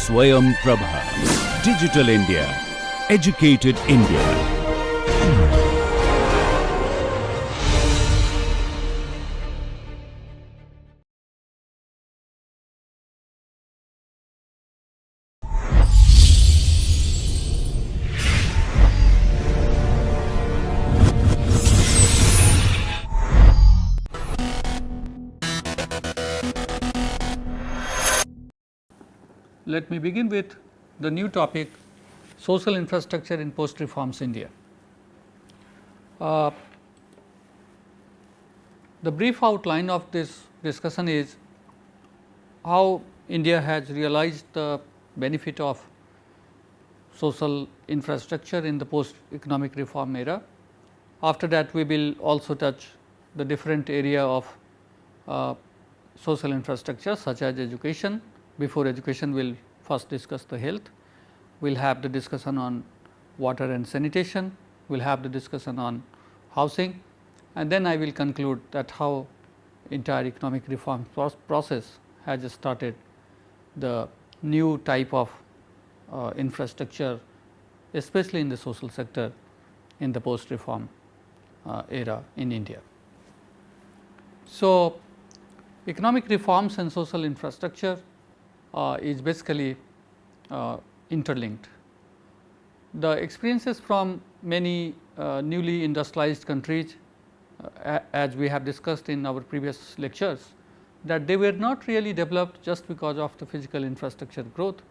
Swayam Prabha. Digital India. Educated India. Let me begin with the new topic, social infrastructure in post-reforms India. The brief outline of this discussion is how India has realized the benefit of social infrastructure in the post-economic reform era. After that, we will also touch the different area of social infrastructure such as education. Before education, we will first discuss the health, we will have the discussion on water and sanitation, we will have the discussion on housing, and then I will conclude that how entire economic reform process has started the new type of infrastructure, especially in the social sector in the post reform era in India. So, economic reforms and social infrastructure is basically interlinked. The experiences from many newly industrialized countries, as we have discussed in our previous lectures, that they were not really developed just because of the physical infrastructure growth,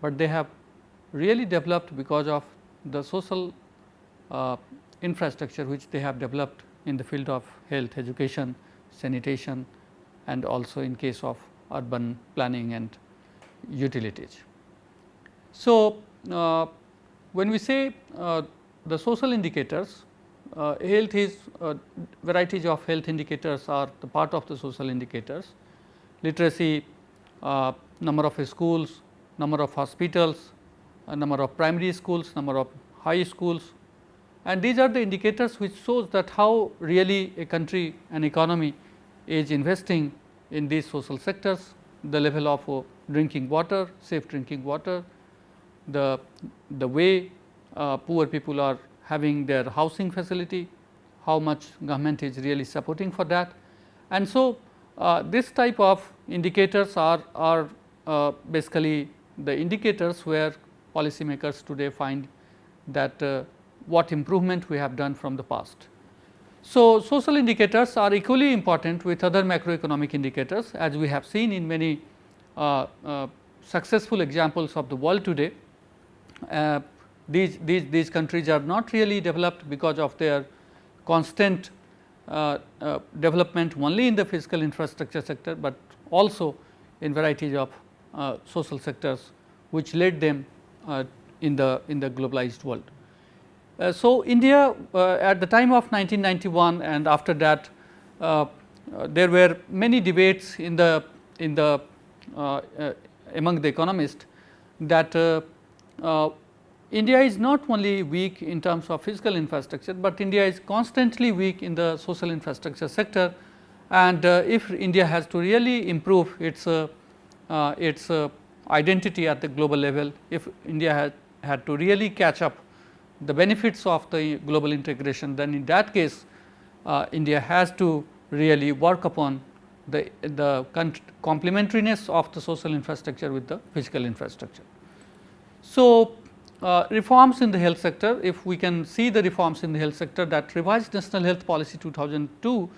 but they have really developed because of the social infrastructure which they have developed in the field of health, education, sanitation, and also in case of urban planning and utilities. So, when we say the social indicators, health is varieties of health indicators are the part of the social indicators, literacy, number of schools, number of hospitals, number of primary schools, number of high schools, and these are the indicators which shows that how really a country, an economy is investing in these social sectors, the level of drinking water, safe drinking water, the way poor people are having their housing facility, how much government is really supporting for that. And so, this type of indicators are basically the indicators where policymakers today find that what improvement we have done from the past. So, social indicators are equally important with other macroeconomic indicators, as we have seen in many successful examples of the world today. These countries are not really developed because of their constant development only in the physical infrastructure sector, but also in varieties of social sectors which led them in the globalized world. So, India at the time of 1991 and after that there were many debates in the among the economists that India is not only weak in terms of physical infrastructure, but India is constantly weak in the social infrastructure sector, and if India has to really improve its identity at the global level, if India had to really catch up the benefits of the global integration, then in that case India has to really work upon the complementariness of the social infrastructure with the physical infrastructure. So, reforms in the health sector, if we can see the reforms in the health sector, that revised National Health Policy 2002,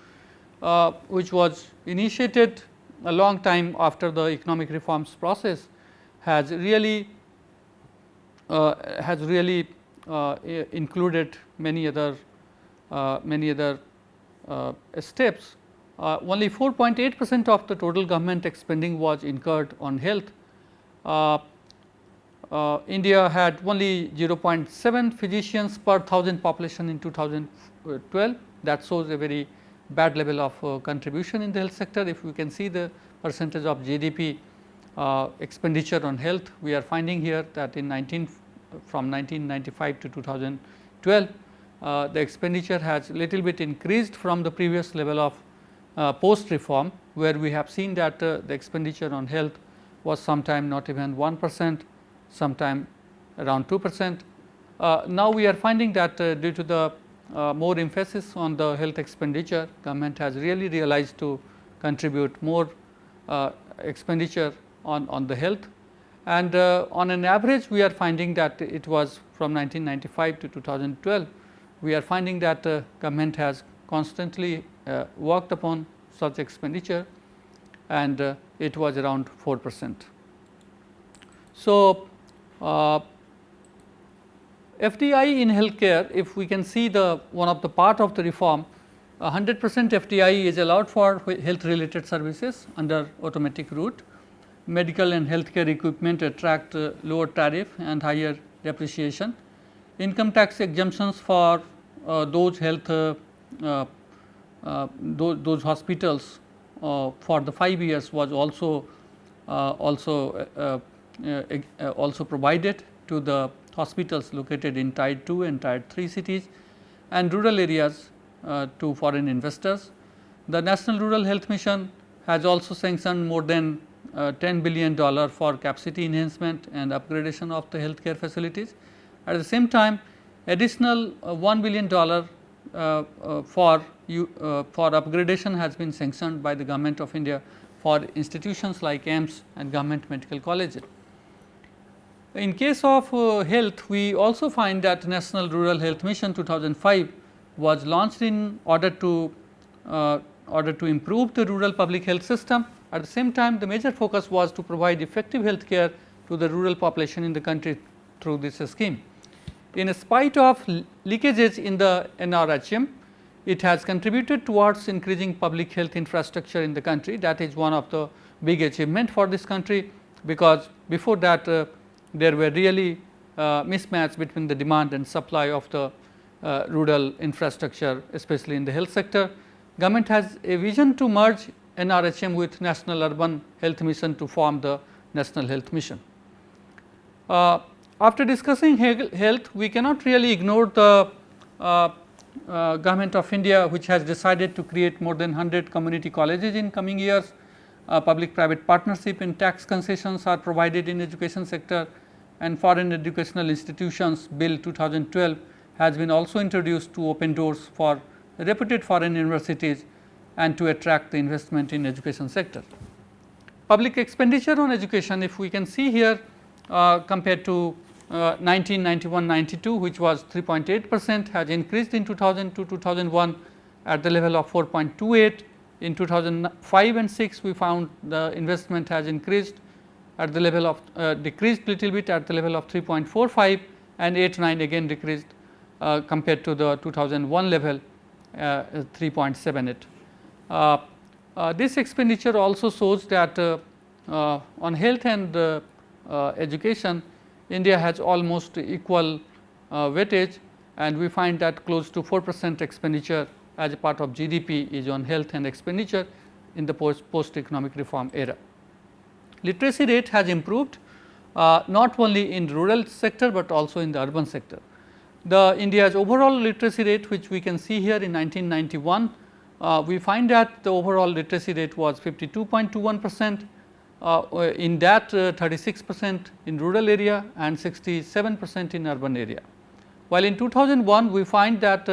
which was initiated a long time after the economic reforms process, has really included many other steps. Only 4.8% of the total government spending was incurred on health. India had only 0.7 physicians per 1000 population in 2012. That shows a very bad level of contribution in the health sector. If we can see the percentage of GDP expenditure on health, we are finding here that from 1995 to 2012, the expenditure has little bit increased from the previous level of post reform, where we have seen that the expenditure on health was sometime not even 1%, sometime around 2%. Now we are finding that due to the more emphasis on the health expenditure, government has really realized to contribute more expenditure on the health, and on an average we are finding that it was from 1995 to 2012, we are finding that government has constantly worked upon such expenditure, and it was around 4%. So, FDI in healthcare, if we can see the one of the part of the reform, 100% FDI is allowed for health related services under automatic route. Medical and healthcare equipment attract lower tariff and higher depreciation. Income tax exemptions for those health those hospitals for the 5 years was also provided to the hospitals located in Tier 2 and Tier 3 cities and rural areas to foreign investors. The National Rural Health Mission has also sanctioned more than $10 billion for capacity enhancement and upgradation of the healthcare facilities. At the same time, additional $1 billion for upgradation has been sanctioned by the Government of India for institutions like AIIMS and government medical colleges. In case of health, we also find that National Rural Health Mission 2005 was launched in order to improve the rural public health system. At the same time, the major focus was to provide effective health care to the rural population in the country through this scheme. In spite of leakages in the NRHM, it has contributed towards increasing public health infrastructure in the country. That is one of the big achievement for this country, because before that there were really mismatch between the demand and supply of the rural infrastructure, especially in the health sector. Government has a vision to merge NRHM with National Urban Health Mission to form the National Health Mission. After discussing health, we cannot really ignore the Government of India, which has decided to create more than 100 community colleges in coming years. Public private partnership and tax concessions are provided in education sector, and Foreign Educational Institutions Bill 2012 has been also introduced to open doors for reputed foreign universities and to attract the investment in education sector. Public expenditure on education, if we can see here, compared to 1991-92, which was 3.8%, has increased in 2000 to 2001 at the level of 4.28. In 2005 and 6, we found the investment has increased at the level of decreased little bit at the level of 3.45, and 8-9 again decreased compared to the 2001 level 3.78. This expenditure also shows that on health and education, India has almost equal weightage, and we find that close to 4% expenditure as a part of GDP is on health and expenditure in the post economic reform era. Literacy rate has improved not only in rural sector, but also in the urban sector. The India's overall literacy rate, which we can see here in 1991, we find that the overall literacy rate was 52.21%. In that 36% in rural area and 67% in urban area. While in 2001 we find that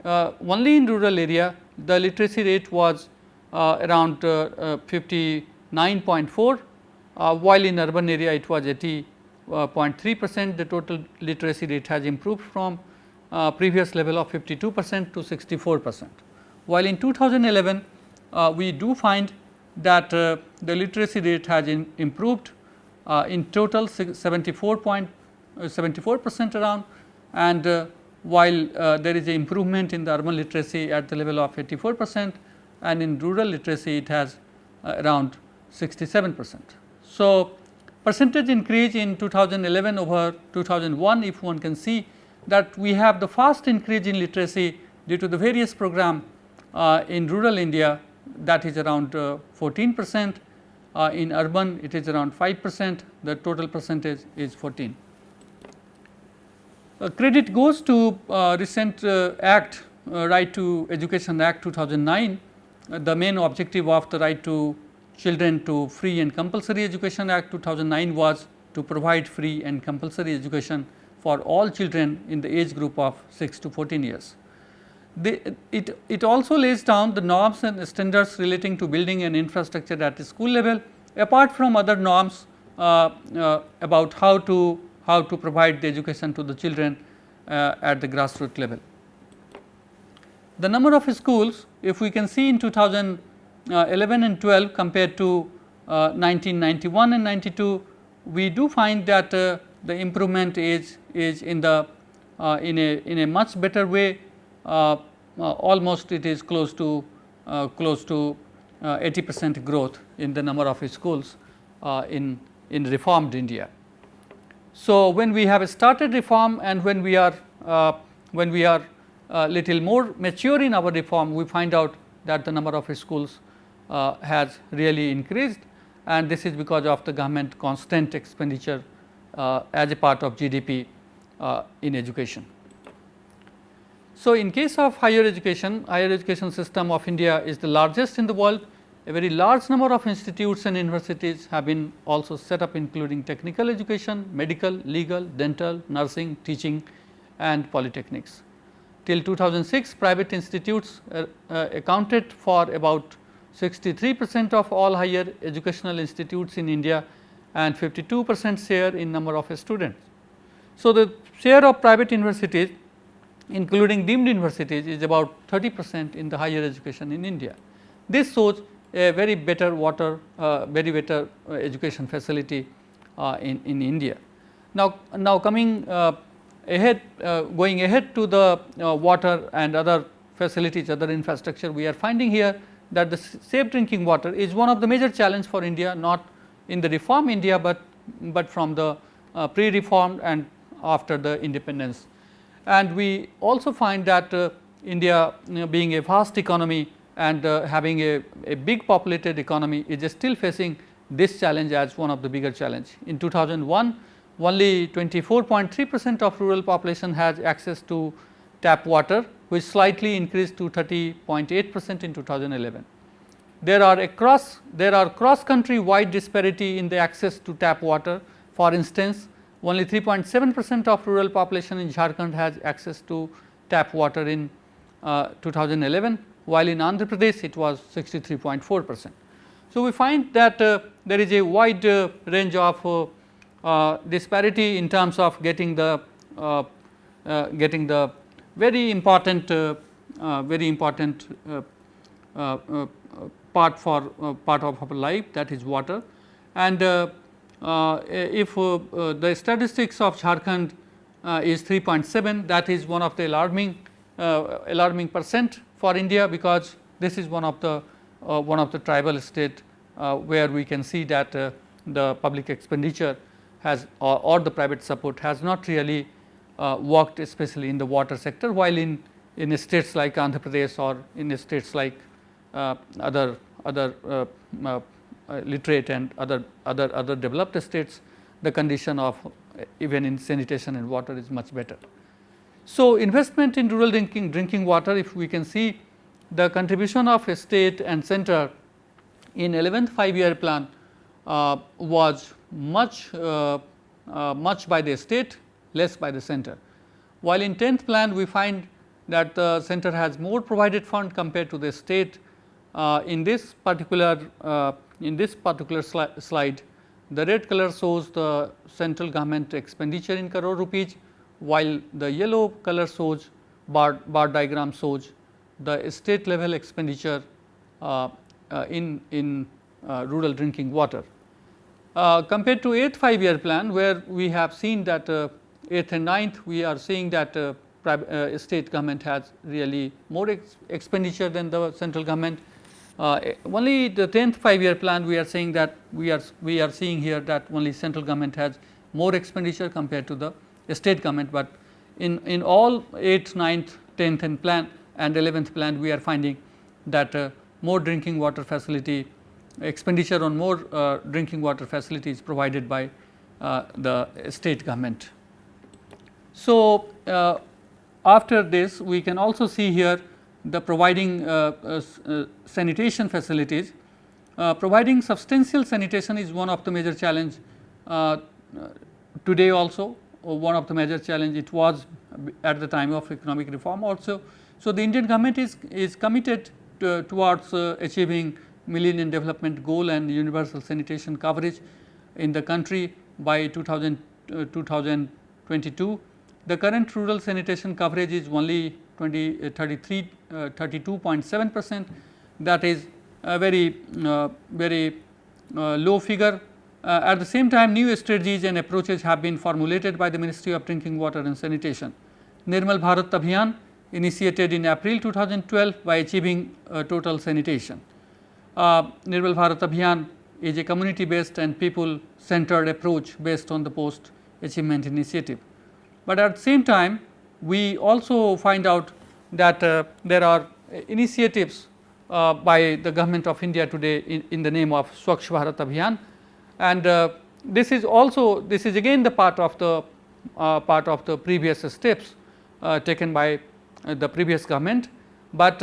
only in rural area the literacy rate was around 59.4, while in urban area it was 80.3%. The total literacy rate has improved from previous level of 52% to 64%. While in 2011 we do find that the literacy rate has improved in total 74% around, and while there is a improvement in the urban literacy at the level of 84%, and in rural literacy it has around 67%. So, percentage increase in 2011 over 2001, if one can see that we have the fast increase in literacy due to the various program in rural India, that is around 14%, in urban it is around 5%, the total percentage is 14. Credit goes to recent act, Right to Education Act 2009. The main objective of the Right to Children to Free and Compulsory Education Act 2009 was to provide free and compulsory education for all children in the age group of 6 to 14 years. It also lays down the norms and standards relating to building and infrastructure at the school level, apart from other norms about how to provide the education to the children at the grassroots level. The number of schools, if we can see in 2011 and 12 compared to 1991 and 92, we do find that the improvement is in a much better way. Almost it is close to 80% growth in the number of schools in reformed India. So, when we have started reform and when we are little more mature in our reform, we find out that the number of schools has really increased, and this is because of the government constant expenditure as a part of GDP in education. So, in case of higher education system of India is the largest in the world. A very large number of institutes and universities have been also set up, including technical education, medical, legal, dental, nursing, teaching and polytechnics. Till 2006, private institutes accounted for about 63% of all higher educational institutes in India and 52% share in number of students. So, the share of private universities, including deemed universities, is about 30% in the higher education in India. This shows a very better education facility in India. Now coming going ahead to the water and other facilities, other infrastructure, we are finding here that the safe drinking water is one of the major challenge for India, not in the reform India, but from the pre-reformed and after the independence. And we also find that India, being a vast economy and having a big populated economy, is still facing this challenge as one of the bigger challenge. In 2001, only 24.3% of rural population has access to tap water, which slightly increased to 30.8% in 2011. There are cross country wide disparity in the access to tap water. For instance, only 3.7% of rural population in Jharkhand has access to tap water in 2011, while in Andhra Pradesh it was 63.4%. So, we find that there is a wide range of disparity in terms of getting the very important part of our life, that is water. And if the statistics of Jharkhand is 3.7, that is one of the alarming percent for India, because this is one of the tribal state where we can see that the public expenditure has or the private support has not really worked, especially in the water sector, while in states like Andhra Pradesh or in states like other literate and other developed states, the condition of even in sanitation and water is much better. So, investment in rural drinking water, if we can see the contribution of a state and center in 11th 5-year plan was much by the state, less by the center. While in 10th plan we find that the center has more provided fund compared to the state. In this particular slide, the red color shows the central government expenditure in crore rupees, while the yellow color shows bar diagram shows the state level expenditure in rural drinking water. Compared to 8th 5-year plan, where we have seen that 8th and 9th, we are seeing that state government has really more expenditure than the central government. Only the 10th 5-year plan, we are saying that we are seeing here that only central government has more expenditure compared to the state government, but in all 8th, 9th, 10th and plan and 11th plan, we are finding that more drinking water facility expenditure on more drinking water facilities provided by the state government. So, after this we can also see here the providing sanitation facilities. providing substantial sanitation is one of the major challenge today also, one of the major challenge it was at the time of economic reform also. So, the Indian government is committed towards achieving Millennium Development Goal and universal sanitation coverage in the country by 2022. The current rural sanitation coverage is only 32.7%, that is a very low figure. At the same time, new strategies and approaches have been formulated by the Ministry of Drinking Water and Sanitation. Nirmal Bharat Abhiyan, initiated in April 2012 by achieving total sanitation. Nirmal Bharat Abhiyan is a community based and people centered approach based on the post achievement initiative. But at the same time, we also find out that there are initiatives by the government of India today in the name of Swachh Bharat Abhiyan, and this is again the part of the previous steps taken by the previous government, but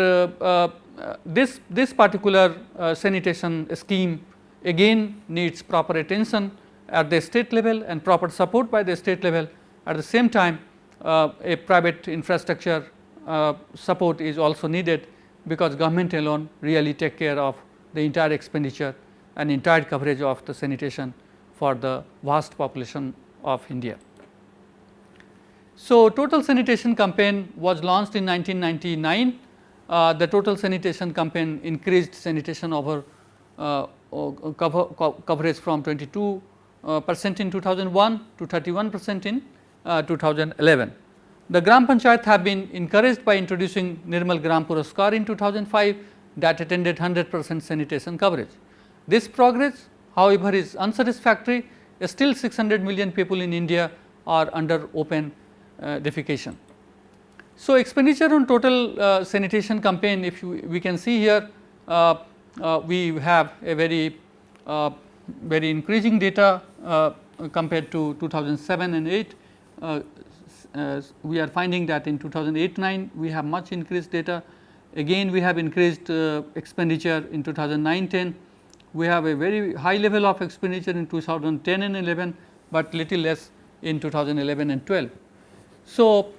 this particular sanitation scheme again needs proper attention at the state level and proper support by the state level. At the same time, a private infrastructure support is also needed, because government alone really take care of the entire expenditure and entire coverage of the sanitation for the vast population of India. So, total sanitation campaign was launched in 1999. The total sanitation campaign increased sanitation over coverage from 22% in 2001 to 31% in 2011. The Gram Panchayat have been encouraged by introducing Nirmal Gram Puraskar in 2005 that attended 100% sanitation coverage. This progress, however, is unsatisfactory. Still 600 million people in India are under open defecation. So, expenditure on total sanitation campaign, if we can see here, we have a very increasing data compared to 2007 and 8. We are finding that in 2008-9 we have much increased data. Again we have increased expenditure in 2009-10. We have a very high level of expenditure in 2010 and 11, but little less in 2011 and 12. So,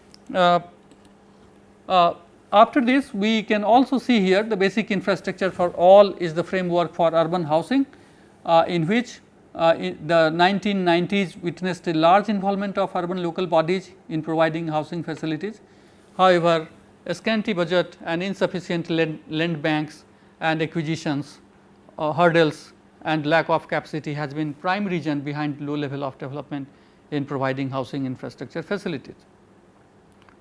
after this we can also see here the basic infrastructure for all is the framework for urban housing, in which in the 1990s witnessed a large involvement of urban local bodies in providing housing facilities. However, a scanty budget and insufficient land banks and acquisitions hurdles and lack of capacity has been prime reason behind low level of development in providing housing infrastructure facilities.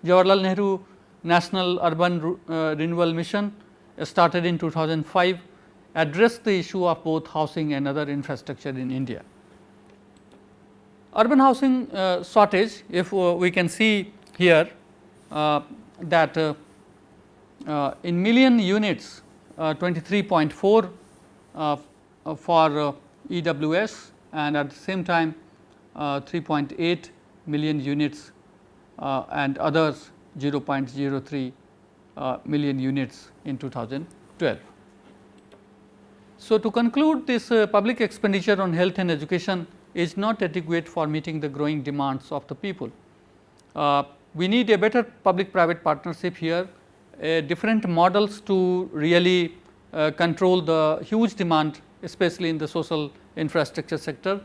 Jawaharlal Nehru National Urban Renewal Mission started in 2005 addressed the issue of both housing and other infrastructure in India. Urban housing shortage, if we can see here that in million units 23.4 for EWS, and at the same time 3.8 million units and others 0.03 million units in 2012. So, to conclude, this public expenditure on health and education is not adequate for meeting the growing demands of the people. We need a better public private partnership here, different models to really control the huge demand, especially in the social infrastructure sector,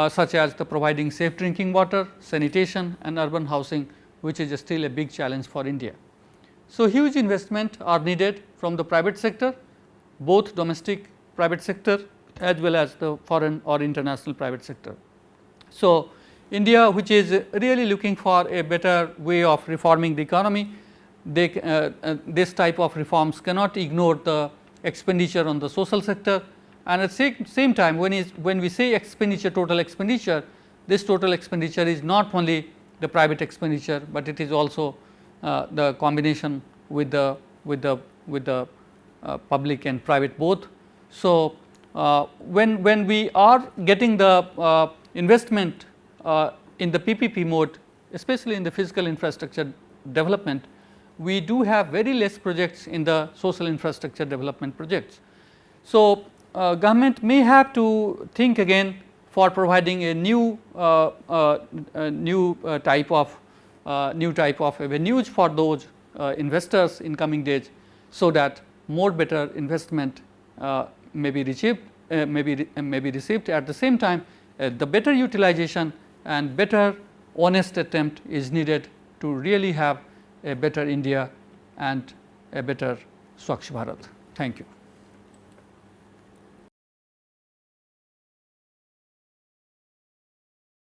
such as the providing safe drinking water, sanitation and urban housing, which is still a big challenge for India. So, huge investment are needed from the private sector, both domestic private sector as well as the foreign or international private sector. So, India, which is really looking for a better way of reforming the economy, this type of reforms cannot ignore the expenditure on the social sector, and at the same time when we say expenditure, total expenditure, this total expenditure is not only the private expenditure, but it is also the combination with the public and private both. So, when we are getting the investment in the PPP mode, especially in the physical infrastructure development, we do have very less projects in the social infrastructure development projects. So, government may have to think again for providing a new type of avenues for those investors in coming days, so that more better investment may be received, at the same time the better utilization and better honest attempt is needed to really have a better India and a better Swachh Bharat. Thank you.